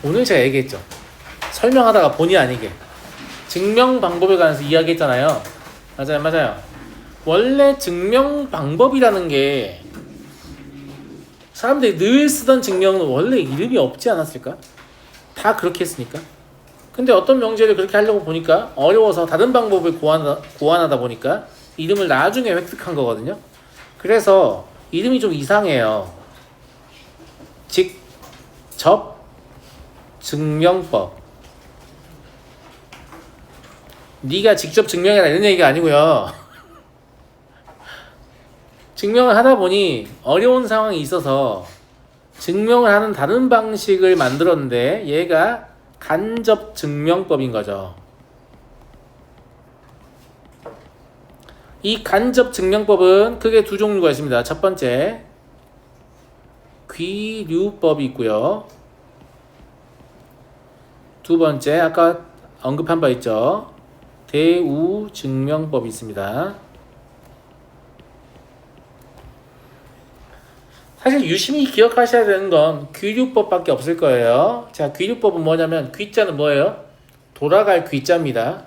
오늘 제가 얘기했죠. 설명하다가 본의 아니게 증명 방법에 관해서 이야기했잖아요. 맞아요. 원래 증명 방법이라는 게 사람들이 늘 쓰던 증명은 원래 이름이 없지 않았을까? 다 그렇게 했으니까. 근데 어떤 명제를 그렇게 하려고 보니까 어려워서 다른 방법을 고안하다 보니까 이름을 나중에 획득한 거거든요. 그래서 이름이 좀 이상해요. 직접 증명법. 네가 직접 증명해라 이런 얘기가 아니고요. 증명을 하다 보니 어려운 상황이 있어서 증명을 하는 다른 방식을 만들었는데 얘가 간접 증명법인 거죠. 이 간접 증명법은 크게 두 종류가 있습니다. 첫 번째, 귀류법이 있고요. 두 번째, 아까 언급한 바 있죠. 대우증명법이 있습니다. 사실 유심히 기억하셔야 되는 건 귀류법밖에 없을 거예요. 자, 귀류법은 뭐냐면 귀자는 뭐예요? 돌아갈 귀자입니다.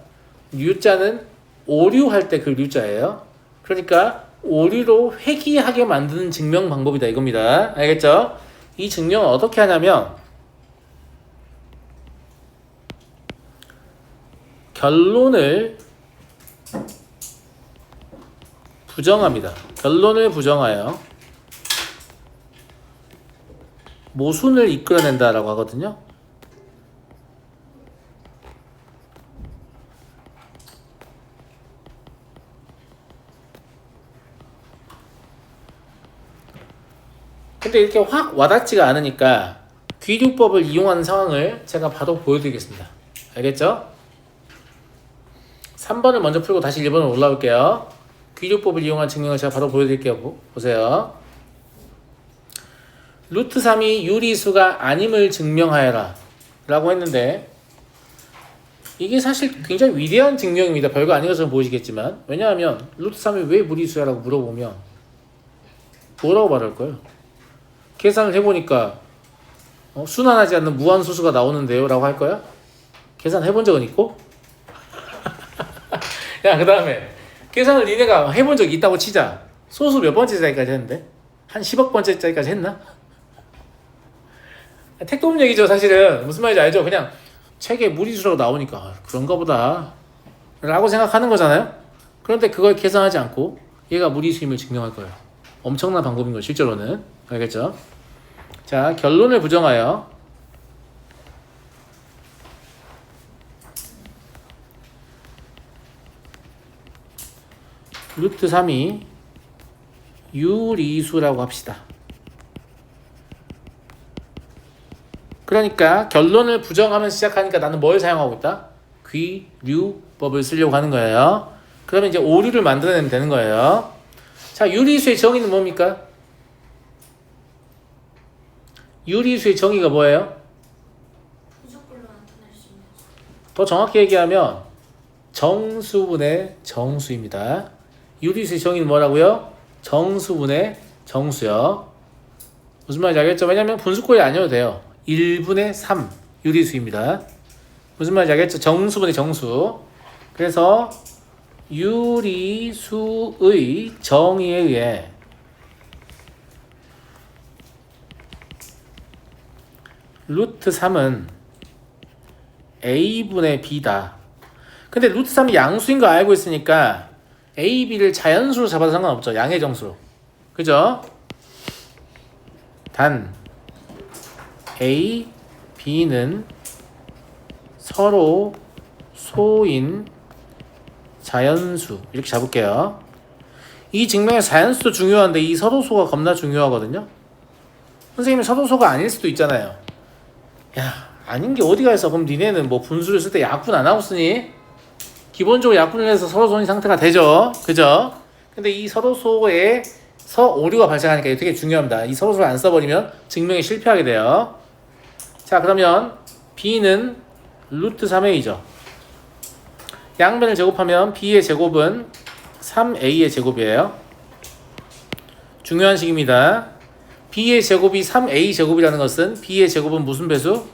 류자는 오류할 때 그 류자예요. 그러니까 오류로 회귀하게 만드는 증명 방법이다 이겁니다. 알겠죠? 이 증명은 어떻게 하냐면 결론을 부정합니다. 결론을 부정하여 모순을 이끌어낸다라고 하거든요. 근데 이렇게 확 와닿지가 않으니까 귀류법을 이용하는 상황을 제가 바로 보여드리겠습니다. 알겠죠? 3번을 먼저 풀고 다시 1번으로 올라올게요. 귀류법을 이용한 증명을 제가 바로 보여드릴게요. 보세요. 루트 3이 유리수가 아님을 증명하여라 라고 했는데 이게 사실 굉장히 위대한 증명입니다. 별거 아닌 것처럼 보이시겠지만 왜냐하면 루트 3이 왜 무리수야 라고 물어보면 뭐라고 말할 거예요? 계산을 해보니까 순환하지 않는 무한소수가 나오는데요 라고 할 거야? 계산해본 적은 있고? 야, 그 다음에 계산을 니네가 해본 적이 있다고 치자. 소수 몇 번째 자리까지 했는데? 한 10억 번째 자리까지 했나? 택도 없는 얘기죠. 사실은 무슨 말인지 알죠? 그냥 책에 무리수라고 나오니까 그런가 보다 라고 생각하는 거잖아요. 그런데 그걸 계산하지 않고 얘가 무리수임을 증명할 거예요. 엄청난 방법인 거예요. 실제로는. 알겠죠? 자, 결론을 부정하여 루트 3이 유리수라고 합시다. 그러니까 결론을 부정하면서 시작하니까 나는 뭘 사용하고 있다? 귀류법을 쓰려고 하는 거예요. 그러면 이제 오류를 만들어내면 되는 거예요. 자, 유리수의 정의는 뭡니까? 유리수의 정의가 뭐예요? 부족불로 나타낼 수 있는 수. 더 정확히 얘기하면 정수분의 정수입니다. 유리수의 정의는 뭐라고요? 정수분의 정수요. 무슨 말인지 알겠죠? 왜냐면 분수꼴이 아니어도 돼요. 1분의 3 유리수입니다. 무슨 말인지 알겠죠? 정수분의 정수. 그래서 유리수의 정의에 의해 루트 3은 a분의 b다. 근데 루트 3이 양수인 거 알고 있으니까 a, b를 자연수로 잡아도 상관없죠. 양의 정수로. 그죠? 단 a, b는 서로 소인 자연수 이렇게 잡을게요. 이 증명의 자연수도 중요한데 이 서로소가 겁나 중요하거든요. 선생님이 서로소가 아닐 수도 있잖아요. 야, 아닌 게 어디가 있어. 그럼 니네는 뭐 분수를 쓸 때 약분 안 하고 쓰니? 기본적으로 약분을 해서 서로소인 상태가 되죠. 그죠? 근데 이 서로소에서 오류가 발생하니까 이게 되게 중요합니다. 이 서로소를 안 써버리면 증명이 실패하게 돼요. 자, 그러면 b는 루트 3a죠. 양변을 제곱하면 b의 제곱은 3a의 제곱이에요. 중요한 식입니다. b의 제곱이 3a 제곱이라는 것은 b의 제곱은 무슨 배수?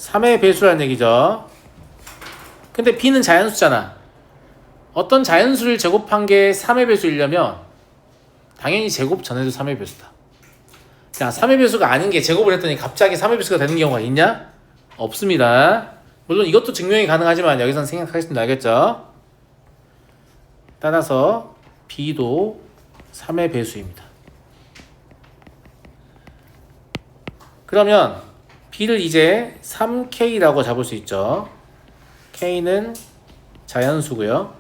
3의 배수라는 얘기죠. 근데 b는 자연수잖아. 어떤 자연수를 제곱한 게 3의 배수이려면 당연히 제곱 전에도 3의 배수다. 자, 3의 배수가 아닌 게 제곱을 했더니 갑자기 3의 배수가 되는 경우가 있냐? 없습니다. 물론 이것도 증명이 가능하지만 여기서는 생각하겠습니다. 알겠죠? 따라서 b도 3의 배수입니다. 그러면 b를 이제 3k라고 잡을 수 있죠. k는 자연수고요.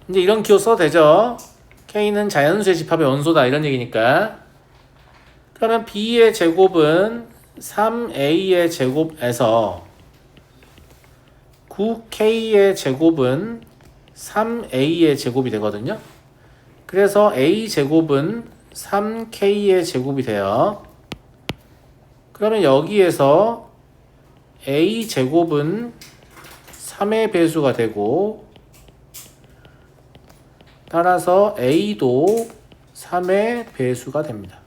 이제 이런 기호 써도 되죠. k는 자연수의 집합의 원소다 이런 얘기니까. 그러면 b의 제곱은 3a의 제곱에서 9k의 제곱은 3a의 제곱이 되거든요. 그래서 a 제곱은 3k의 제곱이 돼요. 그러면 여기에서 a 제곱은 3의 배수가 되고 따라서 a도 3의 배수가 됩니다.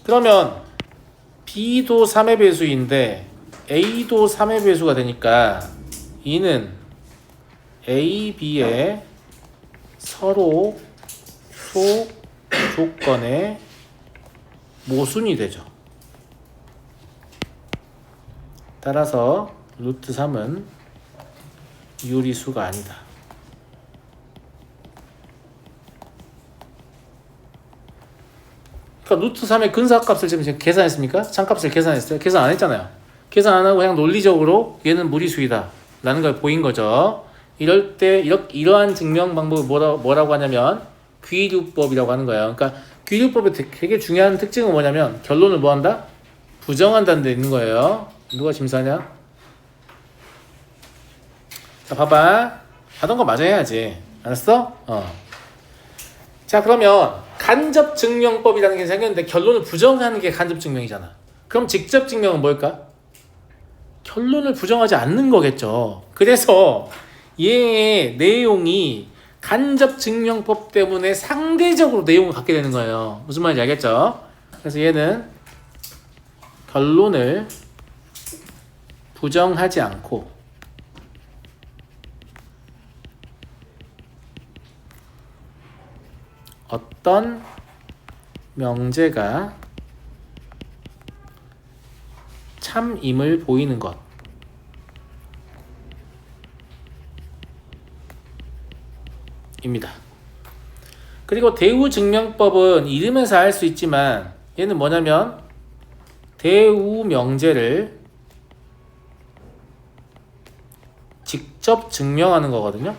그러면 b도 3의 배수인데 a도 3의 배수가 되니까 이는 a, b의 서로 소 조건의 모순이 되죠. 따라서 루트 3은 유리수가 아니다. 그러니까 루트 3의 근사값을 지금 계산했습니까? 창값을 계산했어요? 계산 안 했잖아요. 계산 안 하고 그냥 논리적으로 얘는 무리수이다 라는 걸 보인 거죠. 이럴 때 이러한 증명 방법을 뭐라고 하냐면 귀류법이라고 하는 거예요. 그러니까 귀류법의 되게 중요한 특징은 뭐냐면 결론을 뭐 한다? 부정한다는 데 있는 거예요. 누가 심사하냐? 자, 봐봐. 하던 거 마저 해야지. 알았어? 자, 그러면 간접 증명법이라는 게 생겼는데 결론을 부정하는 게 간접 증명이잖아. 그럼 직접 증명은 뭘까? 결론을 부정하지 않는 거겠죠. 그래서 얘의 내용이 간접 증명법 때문에 상대적으로 내용을 갖게 되는 거예요. 무슨 말인지 알겠죠? 그래서 얘는 결론을 부정하지 않고 어떤 명제가 참임을 보이는 것 입니다. 그리고 대우증명법은 이름에서 알 수 있지만 얘는 뭐냐면 대우명제를 직접 증명하는 거거든요.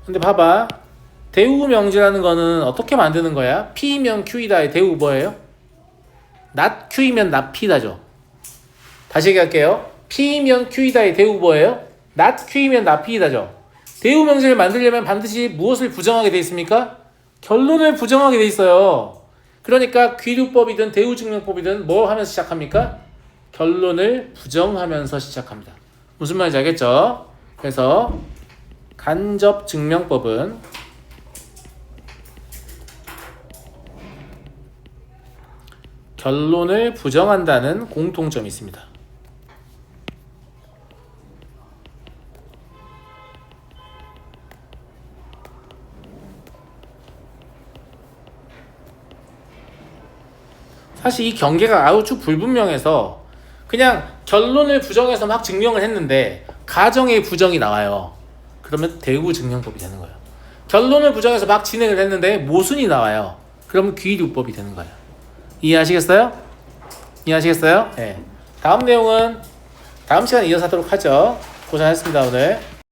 근데 봐봐. 대우명제라는 거는 어떻게 만드는 거야? P면 Q이다의 대우 뭐예요? not Q이면 not P다죠. 다시 얘기할게요. P면 Q이다의 대우 뭐예요? not Q이면 not P다죠. 대우명제를 만들려면 반드시 무엇을 부정하게 돼 있습니까? 결론을 부정하게 돼 있어요. 그러니까 귀류법이든 대우증명법이든 뭐 하면서 시작합니까? 결론을 부정하면서 시작합니다. 무슨 말인지 알겠죠? 그래서 간접증명법은 결론을 부정한다는 공통점이 있습니다. 사실 이 경계가 아주 불분명해서 그냥 결론을 부정해서 막 증명을 했는데 가정의 부정이 나와요. 그러면 대우증명법이 되는 거예요. 결론을 부정해서 막 진행을 했는데 모순이 나와요. 그러면 귀류법이 되는 거예요. 이해하시겠어요? 이해하시겠어요? 네. 다음 내용은 다음 시간에 이어서 하도록 하죠. 고생하셨습니다, 오늘.